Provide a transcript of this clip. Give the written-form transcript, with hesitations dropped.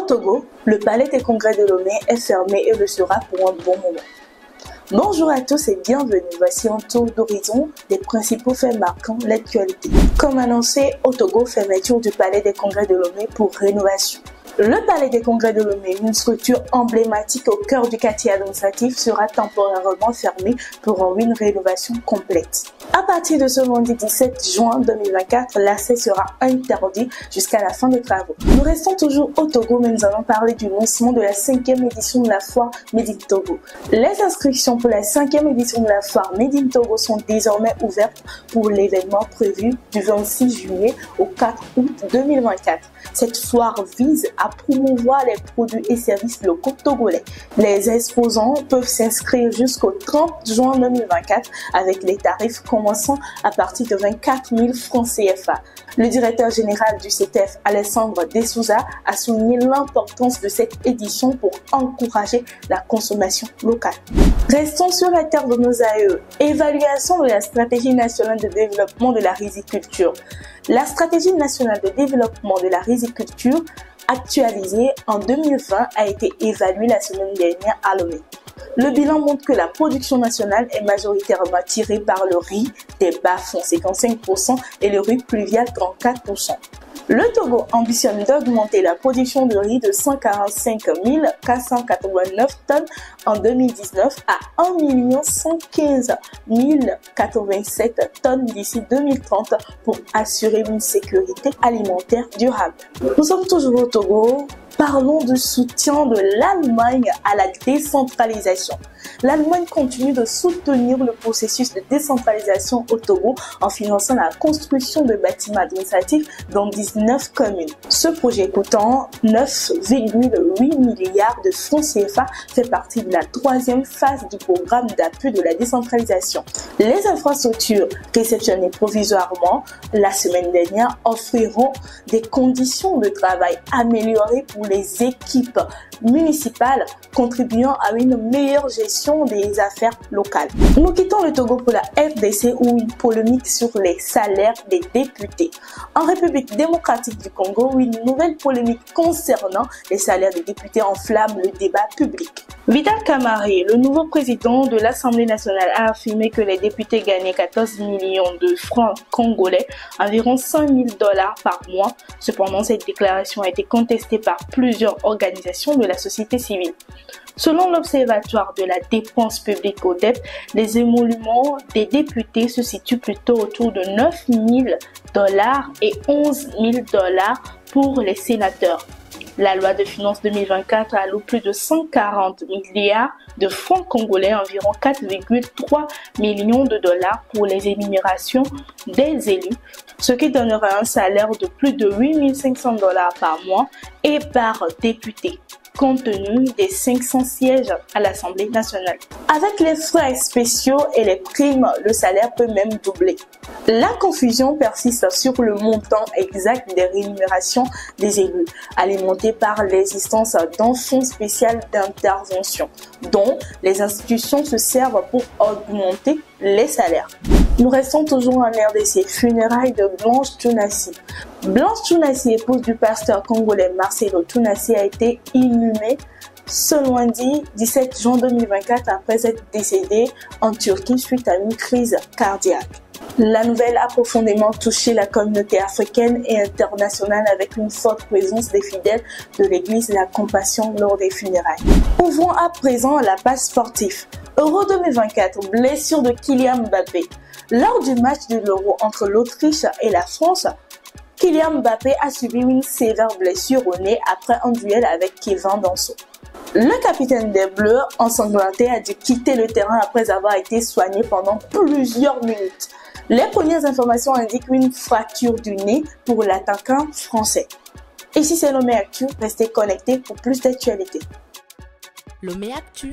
Togo, le palais des congrès de Lomé est fermé et le sera pour un bon moment. Bonjour à tous et bienvenue, voici un tour d'horizon des principaux faits marquant l'actualité. Comme annoncé, au Togo, fermeture du palais des congrès de Lomé pour rénovation. Le palais des congrès de Lomé, une structure emblématique au cœur du quartier administratif, sera temporairement fermé pour une rénovation complète. À partir de ce lundi 17 juin 2024, l'accès sera interdit jusqu'à la fin des travaux. Nous restons toujours au Togo, mais nous allons parler du lancement de la 5e édition de la foire Made in Togo. Les inscriptions pour la 5e édition de la foire Made in Togo sont désormais ouvertes pour l'événement prévu du 26 juillet au 4 août 2024. Cette foire vise à promouvoir les produits et services locaux togolais. Les exposants peuvent s'inscrire jusqu'au 30 juin 2024 avec les tarifs commençant à partir de 24 000 francs CFA. Le directeur général du CETEF, Alessandre De Souza, a souligné l'importance de cette édition pour encourager la consommation locale. Restons sur la terre de nos aïeux. Évaluation de la stratégie nationale de développement de la riziculture. La stratégie nationale de développement de la riziculture actualisée en 2020 a été évaluée la semaine dernière à Lomé. Le bilan montre que la production nationale est majoritairement tirée par le riz des bas-fonds 55% et le riz pluvial 34%. Le Togo ambitionne d'augmenter la production de riz de 145 489 tonnes en 2019 à 1 115 087 tonnes d'ici 2030 pour assurer une sécurité alimentaire durable. Nous sommes toujours au Togo. Parlons du soutien de l'Allemagne à la décentralisation. L'Allemagne continue de soutenir le processus de décentralisation au Togo en finançant la construction de bâtiments administratifs dans 19 communes. Ce projet coûtant 9,8 milliards de francs CFA fait partie de la 3e phase du programme d'appui de la décentralisation. Les infrastructures réceptionnées provisoirement la semaine dernière offriront des conditions de travail améliorées pour les équipes municipales, contribuant à une meilleure gestion des affaires locales. Nous quittons le Togo pour la RDC où une polémique sur les salaires des députés. En République démocratique du Congo, où une nouvelle polémique concernant les salaires des députés enflamme le débat public. Vital Kamerhe, le nouveau président de l'Assemblée nationale, a affirmé que les députés gagnaient 14 millions de francs congolais, environ 5 000 $ par mois. Cependant, cette déclaration a été contestée par plusieurs organisations de la société civile. Selon l'Observatoire de la dépense publique ODEP, les émoluments des députés se situent plutôt autour de 9 000 $ et 11 000 $ pour les sénateurs. La loi de finances 2024 alloue plus de 140 milliards de francs congolais, environ 4,3 millions de dollars pour les rémunérations des élus, ce qui donnera un salaire de plus de 8 500 $ par mois et par député, compte tenu des 500 sièges à l'Assemblée nationale. Avec les frais spéciaux et les primes, le salaire peut même doubler. La confusion persiste sur le montant exact des rémunérations des élus, alimenté par l'existence d'un fonds spécial d'intervention, dont les institutions se servent pour augmenter les salaires. Nous restons toujours en RDC, funérailles de Blanche Tounassi. Blanche Tounassi, épouse du pasteur congolais Marcelo Tounassi, a été inhumée ce lundi 17 juin 2024 après être décédée en Turquie suite à une crise cardiaque. La nouvelle a profondément touché la communauté africaine et internationale avec une forte présence des fidèles de l'église La Compassion lors des funérailles. Ouvrons à présent la page sportive. Euro 2024, blessure de Kylian Mbappé. Lors du match de l'Euro entre l'Autriche et la France, Kylian Mbappé a subi une sévère blessure au nez après un duel avec Kevin Danso. Le capitaine des Bleus, ensanglanté, a dû quitter le terrain après avoir été soigné pendant plusieurs minutes. Les premières informations indiquent une fracture du nez pour l'attaquant français. Ici c'est Lomé Actu, restez connectés pour plus d'actualités. Lomé Actu.